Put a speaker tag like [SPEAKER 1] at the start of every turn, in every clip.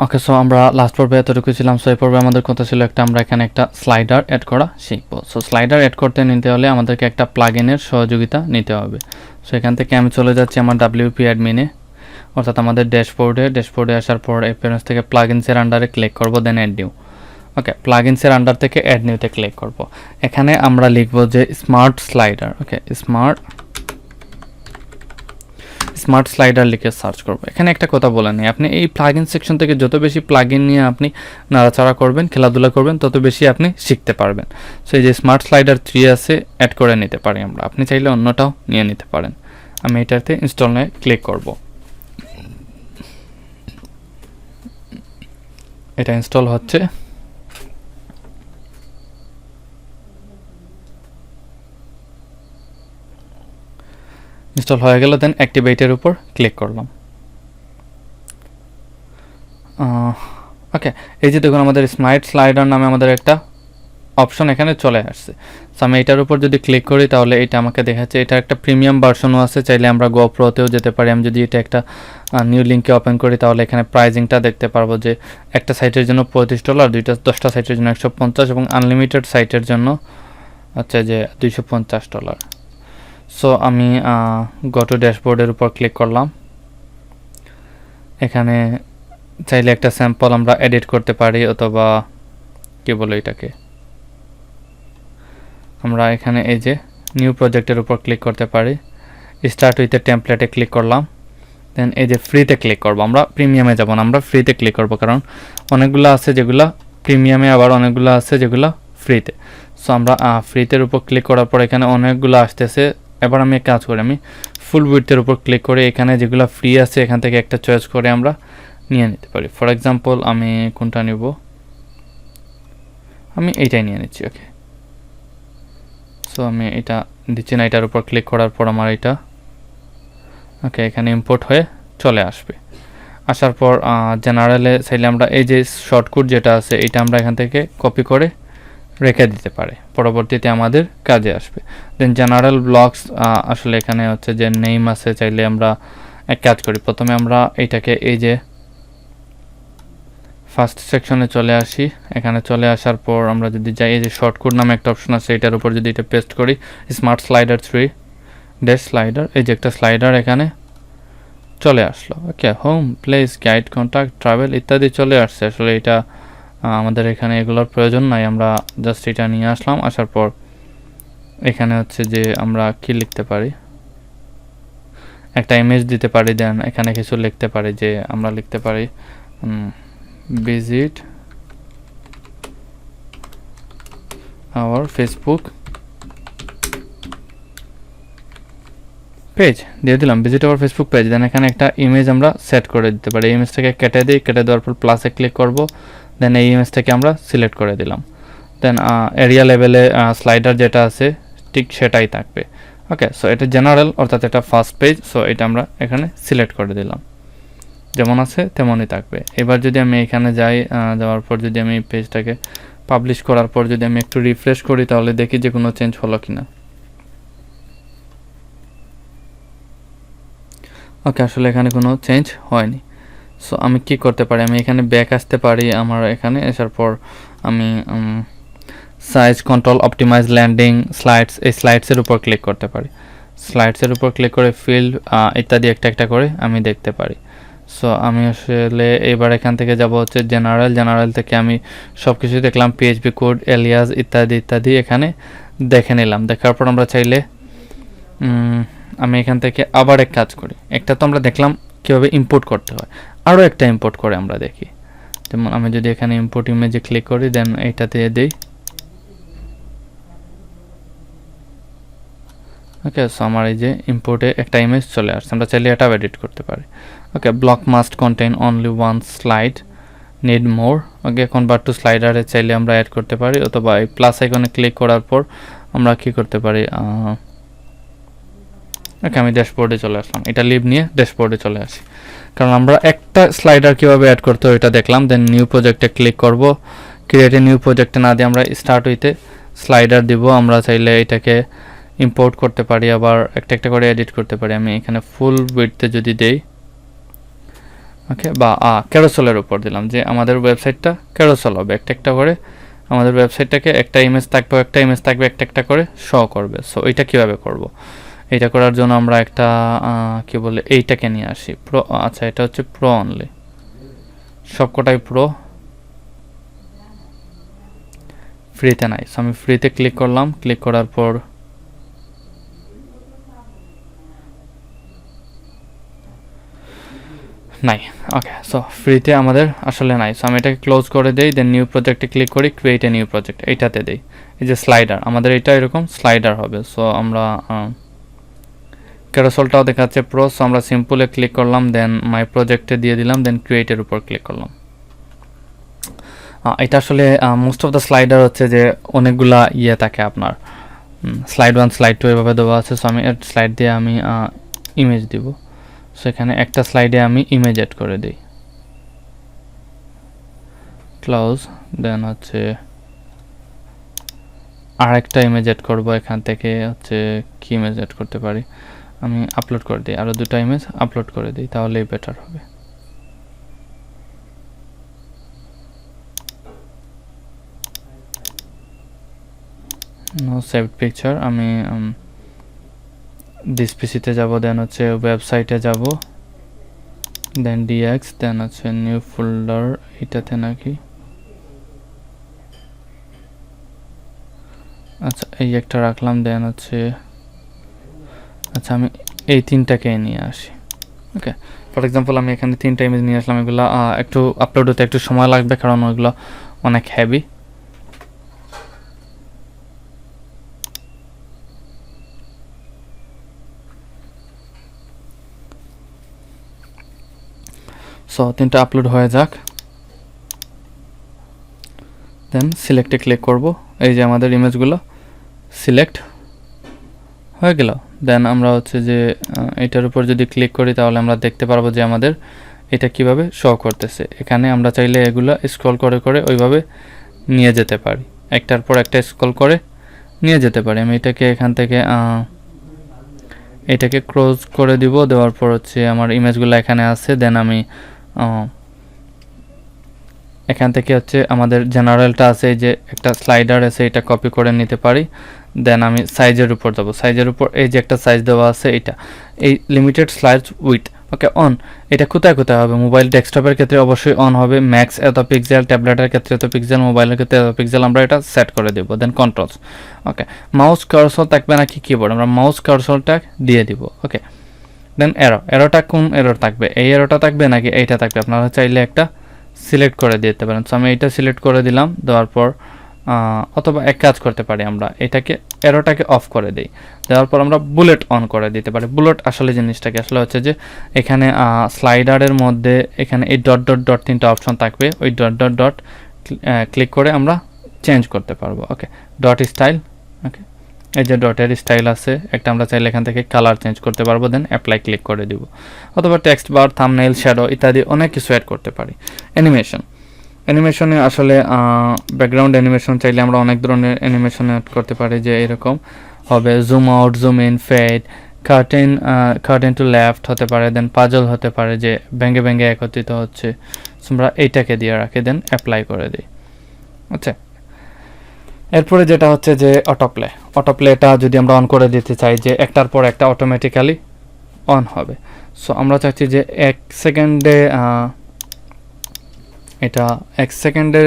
[SPEAKER 1] ওকে, so আমরা last পর্বে এতটুকু ছিলাম। সো এই পর্বে আমাদের কথা ছিল আমরা এখানে একটা স্লাইডার অ্যাড করা শিখবো। সো স্লাইডার অ্যাড করতে নিতে হলে আমাদেরকে একটা প্লাগইনের সহযোগিতা নিতে হবে। সো এখান থেকে আমি চলে যাচ্ছি আমার WP অ্যাডমিনে, অর্থাৎ আমাদের ড্যাশবোর্ডে আসার পর অ্যাপিয়ারেন্স থেকে প্লাগইনসের আন্ডারে ক্লিক করব, দেন অ্যাড নিউ। ওকে, প্লাগইনসের আন্ডার থেকে অ্যাড নিউতে ক্লিক করব। এখানে আমরা লিখব যে স্মার্ট স্লাইডার। ওকে, স্মার্ট স্লাইডার লিখে সার্চ করব। এখানে একটা কথা বলে নিই, আপনি এই প্লাগইন সেকশন থেকে যত বেশি প্লাগইন নিয়ে আপনি নাড়াচাড়া করবেন, খেলাধুলা করবেন, তত বেশি আপনি শিখতে পারবেন। সো এই যে স্মার্ট স্লাইডার 3 আছে, অ্যাড করে নিতে পারি আমরা। আপনি চাইলে অন্যটাও নিয়ে নিতে পারেন। আমি এটাতে ইনস্টল নিয়ে ক্লিক করব। এটা ইনস্টল হচ্ছে। ইনস্টল হয়ে গেল, দেন অ্যাক্টিভেটের উপর ক্লিক করলাম। ওকে, এই যে দেখুন আমাদের স্মার্ট স্লাইডার নামে আমাদের একটা অপশন এখানে চলে আসছে। সো আমি এটার উপর যদি ক্লিক করি তাহলে এটা আমাকে দেখাচ্ছে। এটা একটা প্রিমিয়াম ভার্সনও আছে, চাইলে আমরা গোপ্রোতেও যেতে পারি। আমি যদি এটা একটা নিউ লিঙ্কে ওপেন করি তাহলে এখানে প্রাইজিংটা দেখতে পারবো যে একটা সাইটের জন্য $35, 10টা সাইটের জন্য 150 এবং আনলিমিটেড সাইটের জন্য হচ্ছে যে $250। সো আমি গো টু ড্যাশবোর্ডের উপর ক্লিক করলাম। এখানে চাইলে একটা স্যাম্পল আমরা এডিট করতে পারি, অথবা কি বলে এটাকে, আমরা এখানে এই যে নিউ প্রজেক্টের উপর ক্লিক করতে পারি। স্টার্ট উইথ এ টেমপ্লেটে ক্লিক করলাম, দেন এই যে ফ্রিতে ক্লিক করব। আমরা প্রিমিয়ামে যাব না, আমরা ফ্রিতে ক্লিক করব, কারণ অনেকগুলো আছে যেগুলো প্রিমিয়ামে, আবার অনেকগুলো আছে যেগুলো ফ্রিতে। সো আমরা ফ্রিতের উপর ক্লিক করার পর এখানে অনেকগুলো আসতেছে। এবার আমি এক কাজ করি, আমি ফুল উইডথের উপর ক্লিক করে এখানে যেগুলো ফ্রি আছে এখান থেকে একটা চয়েস করে আমরা নিয়ে নিতে পারি। ফর এক্সাম্পল আমি কোনটা নিব, আমি এইটাই নিয়ে নিচ্ছি। ওকে, সো আমি এটা দিচ্ছি না, এটার উপর ক্লিক করার পর আমার এটা ওকে এখানে ইম্পোর্ট হয়ে চলে আসবে। আসার পর জেনারেলে চাইলে আমরা এই যে শর্টকাট যেটা আছে এটা আমরা এখান থেকে কপি করে রেখে দিতে পারে, পরবর্তীতে আমাদের কাজে আসবে। দেন জেনারেল ব্লকস, আসলে এখানে হচ্ছে যে নেম আছে, চাইলে আমরা এক কাজ করি, প্রথমে আমরা এইটাকে এই যে ফার্স্ট সেকশনে চলে আসি। এখানে চলে আসার পর আমরা যদি যাই, এই যে শর্টকাট নামে একটা অপশন আছে, এটার উপর যদি এটা পেস্ট করি, স্মার্ট স্লাইডার 3 ড্যাশ স্লাইডার, এই যে একটা স্লাইডার এখানে চলে আসলো। Okay, home, place, guide, contact, travel ইত্যাদি চলে আসছে। আসলে এটা আমাদের এখানে এগুলোর প্রয়োজন নাই, আমরা জাস্ট এটা নিয়ে আসলাম। আসার পর এখানে হচ্ছে যে আমরা কি লিখতে পারি, একটা ইমেজ দিতে পারি, দেন এখানে কিছু লিখতে পারি, যে আমরা লিখতে পারি ভিজিট আওয়ার ফেসবুক পেজ দিয়ে দিলাম, ভিজিট আওয়ার ফেসবুক পেজ। দেন এখানে একটা ইমেজ আমরা সেট করে দিতে পারি। এই ইমেজটাকে কেটে দিই, কেটে দেওয়ার পর প্লাসে ক্লিক করব, দেন এই ইমেজটাকে আমরা সিলেক্ট করে দিলাম। দেন এরিয়া লেভেলে স্লাইডার যেটা আছে ঠিক সেটাই থাকবে। ওকে, সো এটা জেনারেল, অর্থাৎ এটা ফার্স্ট পেজ। সো এটা আমরা এখানে সিলেক্ট করে দিলাম, যেমন আছে তেমনই থাকবে। এবার যদি আমি এখানে যাই, যাওয়ার পর যদি আমি পেজটাকে পাবলিশ করার পর যদি আমি একটু রিফ্রেশ করি তাহলে দেখি যে কোনো চেঞ্জ হলো কিনা। ওকে, আসলে এখানে কোনো চেঞ্জ হয়নি। সো আমি কি করতে পারি, আমি এখানে ব্যাক আসতে পারি। আমার এখানে আসার পর আমি size, control, optimise, landing, slides, এই স্লাইডসের উপর ক্লিক করতে পারি। স্লাইডসের উপর ক্লিক করে ফিল্ড ইত্যাদি একটা একটা করে আমি দেখতে পারি। সো আমি আসলে এবার এখান থেকে যাব হচ্ছে জেনারেল থেকে আমি সব কিছু দেখলাম, PHP কোড, এলিয়াস ইত্যাদি ইত্যাদি এখানে দেখে নিলাম। দেখার পর আমরা চাইলে আমি এখান থেকে আবার এক কাজ করি, একটা তো আমরা দেখলাম কীভাবে ইম্পোর্ট করতে হয়, আরও একটা ইম্পোর্ট করে আমরা দেখি। যেমন আমি যদি এখানে ইম্পোর্ট ইমেজে ক্লিক করি, দেন এইটাতে দিই। ওকে, সো আমার এই যে ইম্পোর্টে একটা ইমেজ চলে আসছে, আমরা চাইলে এটাও এডিট করতে পারি। Okay, block must contain only one slide, need more. Okay, convert to স্লাইডারে চাইলে আমরা অ্যাড করতে পারি, অথবা এই প্লাস আইকনে ক্লিক করার পর আমরা কি করতে পারি, ওকে আমি ড্যাশবোর্ডে চলে আসলাম। এটা লিভ নিয়ে ড্যাশবোর্ডে চলে আসি, কারণ আমরা একটা স্লাইডার কীভাবে অ্যাড করতে হয় এটা দেখলাম। দেন নিউ প্রজেক্টে ক্লিক করব, ক্রিয়েট এ নিউ প্রজেক্টে না দিয়ে আমরা স্টার্ট উইথে স্লাইডার দিব। আমরা চাইলে এটাকে ইম্পোর্ট করতে পারি, আবার একটা একটা করে এডিট করতে পারি। আমি এখানে ফুল উইডথে যদি দেই, ওকে, বা ক্যারোসেলের উপর দিলাম যে আমাদের ওয়েবসাইটটা ক্যারোসেল হবে, একটা একটা করে আমাদের ওয়েবসাইটটাকে একটা ইমেজ থাকবে একটা একটা করে শো করবে। সো এটা কিভাবে করব? এটা করার জন্য আমরা একটা কি বলে এইটাকে নিয়ে আসি প্রো। আচ্ছা, এটা হচ্ছে প্রো অনলি, সবকটাই প্রো, ফ্রিতে নাই। সো আমি ফ্রিতে ক্লিক করলাম, ক্লিক করার পর নাই। ওকে, সো ফ্রিতে আমাদের আসলে নাই। সো আমি এটাকে ক্লোজ করে দেই, দেন নিউ প্রজেক্টে ক্লিক করি, ক্রিয়েট এ নিউ প্রজেক্ট, এইটাতে দেই। এই যে স্লাইডার, আমাদের এটা এরকম স্লাইডার হবে। সো আমরা ক্যারোসেলটাও দেখাচ্ছে প্রো, সো আমরা সিম্পলে ক্লিক করলাম, দেন মাই প্রজেক্টে দিয়ে দিলাম, দেন ক্রিয়েটের উপর ক্লিক করলাম। এটা আসলে মোস্ট অফ দ্য স্লাইডার হচ্ছে যে অনেকগুলা থাকে আপনার, স্লাইড 1 স্লাইড 2 এভাবে দেওয়া আছে। সো আমি স্লাইড দিয়ে আমি ইমেজ দিব। সেখানে একটা স্লাইডে আমি ইমেজ এড করে দিই, ক্লোজ, দেন হচ্ছে আরেকটা ইমেজ এড করব। এখান থেকে হচ্ছে কি ইমেজ এড করতে পারি, আমি আপলোড করে দিই, আরও দুটো ইমেজ আপলোড করে দিই, তাহলেই বেটার হবে। নো সেভড পিকচার, আমি দিস পিসিতে যাব, দেন হচ্ছে ওয়েবসাইটে যাব, দেন ডিএক্স, দেন হচ্ছে নিউ ফোল্ডার, এটাতে নাকি, আচ্ছা এই একটা রাখলাম, দেন হচ্ছে আচ্ছা আমি এই তিনটাকে নিয়ে আসি। ওকে, ফর এক্সাম্পল আমি এখানে তিনটা ইমেজ নিয়ে আসলাম, এগুলো একটু আপলোড হতে একটু সময় লাগবে কারণ ওইগুলো অনেক হেভি। সো তিনটা আপলোড হয়ে যাক, দেন সিলেক্টে ক্লিক করব। এই যে আমাদের ইমেজগুলো সিলেক্ট হয়ে গেল। দেন আমরা হচ্ছে যে এটার উপর যদি ক্লিক করি তাহলে আমরা দেখতে পারবো যে আমাদের এটা কিভাবে শো করতেছে। এখানে আমরা চাইলে এগুলো স্ক্রল করে করে ওইভাবে নিয়ে যেতে পারি, একটার পর একটা স্ক্রল করে নিয়ে যেতে পারি। আমি এটাকে এখান থেকে এটাকে ক্লোজ করে দিব, দেওয়ার পর হচ্ছে আমার ইমেজগুলো এখানে আছে। দেন আমি এখান থেকে হচ্ছে আমাদের জেনারেলটা আছে, এই যে একটা স্লাইডার আছে, এটা কপি করে নিতে পারি। দেন আমি সাইজের উপর যাব, সাইজের উপর এই যে একটা সাইজ দেওয়া আছে, এটা এই limited slide with, okay on. এটা কোথায় কোথায় হবে? মোবাইল ডেস্কটপের ক্ষেত্রে অবশ্যই অন হবে, ম্যাক্স এত পিক্সেল, ট্যাবলেটের ক্ষেত্রে এত পিক্সেল, মোবাইলের ক্ষেত্রে এত পিক্সেল, আমরা এটা সেট করে দেব। দেন কন্ট্রোলস, ওকে মাউস কার্সর থাকবে নাকি কিবোর্ড, আমরা মাউস কার্সরটা দিয়ে দিব। ওকে, দেন এরোটা কোন এরর থাকবে, এই এরোটা থাকবে নাকি এইটা থাকবে, আপনারা চাইলে একটা সিলেক্ট করে দিতে পারেন। সো আমি এইটা সিলেক্ট করে দিলাম, দেওয়ার পর অথবা এক কাজ করতে পারি, আমরা এটাকে এরোটাকে অফ করে দিই, দেওয়ার পর আমরা বুলেট অন করে দিতে পারি। বুলেট আসলে জিনিসটাকে আসলে হচ্ছে যে এখানে স্লাইডারের মধ্যে এখানে এই ডট ডট ডট তিনটা অপশন থাকবে, ওই ডট ডট ডট ক্লিক করে আমরা চেঞ্জ করতে পারবো। ওকে, ডট স্টাইল, ওকে এই যে ডটের স্টাইল আছে একটা, আমরা চাইলে এখান থেকে কালার চেঞ্জ করতে পারবো, দেন অ্যাপ্লাই ক্লিক করে দিব। অথবা টেক্সট বার, থাম্বনেইল, শ্যাডো ইত্যাদি অনেক কিছু অ্যাড করতে পারি। অ্যানিমেশনে আসলে ব্যাকগ্রাউন্ড অ্যানিমেশন চাইলে আমরা অনেক ধরনের অ্যানিমেশন অ্যাড করতে পারি, যে এরকম হবে zoom out, zoom in, fade, curtain to left হতে পারে, দেন পাজল হতে পারে, যে ভেঙে ভেঙে একত্রিত হচ্ছে, আমরা এইটাকে দিয়ে রাখি, দেন অ্যাপ্লাই করে দিই। আচ্ছা, এরপরে যেটা হচ্ছে যে অটোপ্লেটা যদি আমরা অন করে দিতে চাই, যে একটার পর একটা অটোমেটিক্যালি অন হবে। সো আমরা চাচ্ছি যে 1 সেকেন্ডে এটা 1 সেকেন্ডে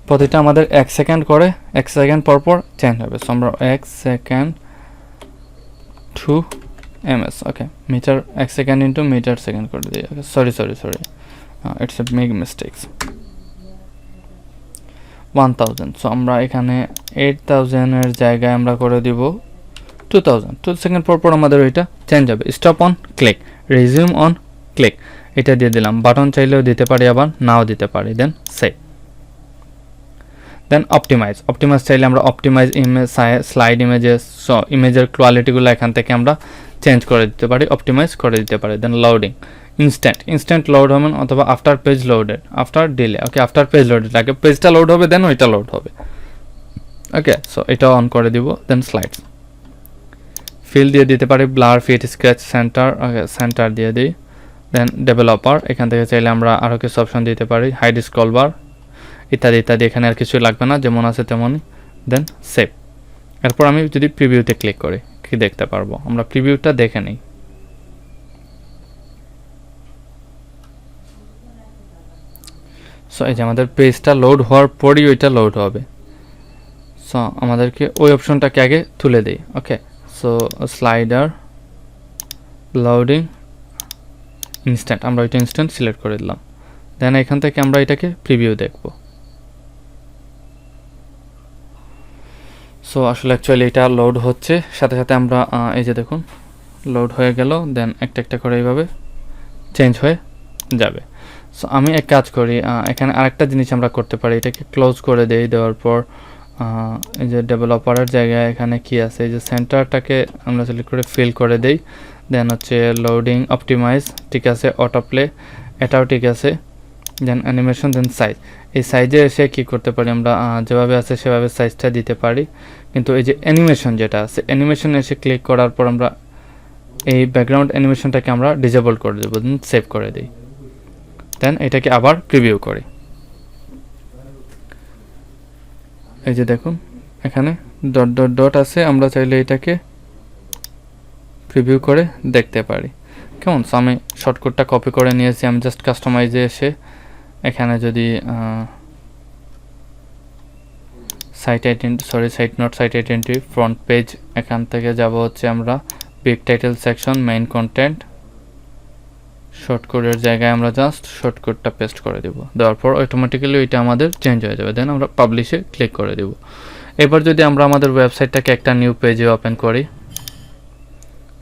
[SPEAKER 1] প্রতিটা আমাদের 1 সেকেন্ড করে 1 সেকেন্ড পর পর চেঞ্জ হবে। সো আমরা 1 second to ms, okay metre 1 second into metre second করে দিই। Okay sorry it's a big mistakes, 1000। So আমরা এখানে 8000 এর জায়গায় আমরা করে দিব 2000। 2 সেকেন্ড পর পর আমাদের ওইটা চেঞ্জ হবে। Stop on click, resume on click, এটা দিয়ে দিলাম। বাটন চাইলেও দিতে পারি, আবার নাও দিতে পারি, দেন সেভ। দেন অপটিমাইজ চাইলে আমরা optimise image, slide images, so ইমেজের কোয়ালিটিগুলো এখান থেকে আমরা চেঞ্জ করে দিতে পারি, অপটিমাইজ করে দিতে পারি। দেন লোডিং, ইনস্ট্যান্ট লোড হবে, অথবা after page loaded, after delay. Okay, after page loaded, আগে পেজটা লোড হবে দেন ওইটা লোড হবে। ওকে, সো এটা অন করে দিব। দেন স্লাইডস, ফিল দিয়ে দিতে পারি, ব্লার, ফিট, স্কেচ, সেন্টার। ওকে, সেন্টার দিয়ে দিই। দেন ডেভেলপার, এখান থেকে চাইলে আমরা আরও কিছু অপশন দিতে পারি, হাইড স্ক্রল বার ইত্যাদি ইত্যাদি। এখানে আর কিছু লাগবে না, যেমন আছে তেমনই। দেন সেভ। এরপর আমি যদি প্রিভিউতে ক্লিক করি কি দেখতে পারবো, আমরা প্রিভিউটা দেখে নিই। সো এই যে আমাদের পেজটা লোড হওয়ার পরই ওইটা লোড হবে। সো আমাদেরকে ওই অপশনটাকে আগে তুলে দিই। ওকে, সো স্লাইডার লোডিং ইনস্ট্যান্ট, আমরা ওইটা ইনস্ট্যান্ট সিলেক্ট করে দিলাম। দেন এখান থেকে আমরা এটাকে প্রিভিউ দেখব। সো আসলে অ্যাকচুয়ালি এটা লোড হচ্ছে, সাথে সাথে আমরা এই যে দেখুন লোড হয়ে গেল। দেন একটা একটা করে এইভাবে চেঞ্জ হয়ে যাবে। সো আমি এক কাজ করি, এখানে আরেকটা জিনিস আমরা করতে পারি, এটাকে ক্লোজ করে দেই। দেওয়ার পর এই যে ডেভেলপারের জায়গায় এখানে কি আছে, এই যে সেন্টারটাকে আমরা সিলেক্ট করে ফিল করে দেই। দেন হচ্ছে লোডিং অপটিমাইজ, ঠিক আছে, অটো প্লে এটাও ঠিক আছে। দেন অ্যানিমেশন, দেন সাইজ। এই সাইজে এসে কি করতে পারি আমরা, যেভাবে আছে সেভাবে সাইজটা দিতে পারি। কিন্তু এই যে অ্যানিমেশন যেটা আছে, অ্যানিমেশনে এসে ক্লিক করার পর আমরা এই ব্যাকগ্রাউন্ড অ্যানিমেশনটাকে আমরা ডিসেবল করে দেবো, দেন সেভ করে দিই। দেন এটাকে আবার প্রিভিউ করি। এই যে দেখুন এখানে ডট ডট ডট আছে, আমরা চাইলে এটাকে প্রিভিউ করে দেখতে পারি। কেমন? সো আমি শর্টকাটটা কপি করে নিয়েছি। আমি জাস্ট কাস্টমাইজে এসে এখানে যদি সাইট আইডেন্টি ফ্রন্ট পেজ, এখান থেকে যাব হচ্ছে আমরা big title section, main content, শর্টকাটের জায়গায় আমরা জাস্ট শর্টকাটটা পেস্ট করে দেব। দেওয়ার পর অটোমেটিক্যালি ওইটা আমাদের চেঞ্জ হয়ে যাবে। দেন আমরা পাবলিশে ক্লিক করে দেব। এবার যদি আমরা আমাদের ওয়েবসাইটটাকে একটা নিউ পেজে ওপেন করি।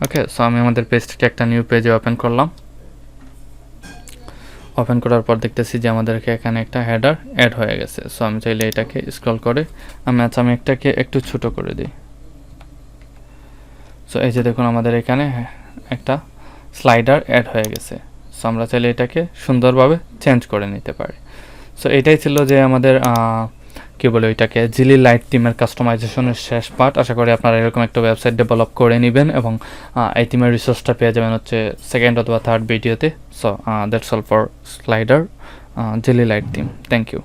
[SPEAKER 1] ওকে, সো আমি আমাদের পেজটাকে একটা নিউ পেজে ওপেন করলাম। ওপেন করার পর দেখতেছি যে আমাদেরকে এখানে একটা হেডার অ্যাড হয়ে গেছে। সো আমি চাইলে এটাকে স্ক্রল করে আমি এটাকে একটু ছোট করে দিই। সো এই যে দেখুন আমাদের এখানে একটা স্লাইডার অ্যাড হয়ে গেছে। সো আমরা চাইলে এটাকে সুন্দরভাবে চেঞ্জ করে নিতে পারি। সো এটাই ছিল যে আমাদের কি বলে ওইটাকে জিলি লাইট থিমের কাস্টমাইজেশনের শেষ পার্ট। আশা করি আপনারা এরকম একটা ওয়েবসাইট ডেভেলপ করে নেবেন এবং এই থিমের রিসোর্সটা পেয়ে যাবেন হচ্ছে সেকেন্ড অথবা থার্ড ভিডিওতে। So that's all for slider Jili light theme. Thank you.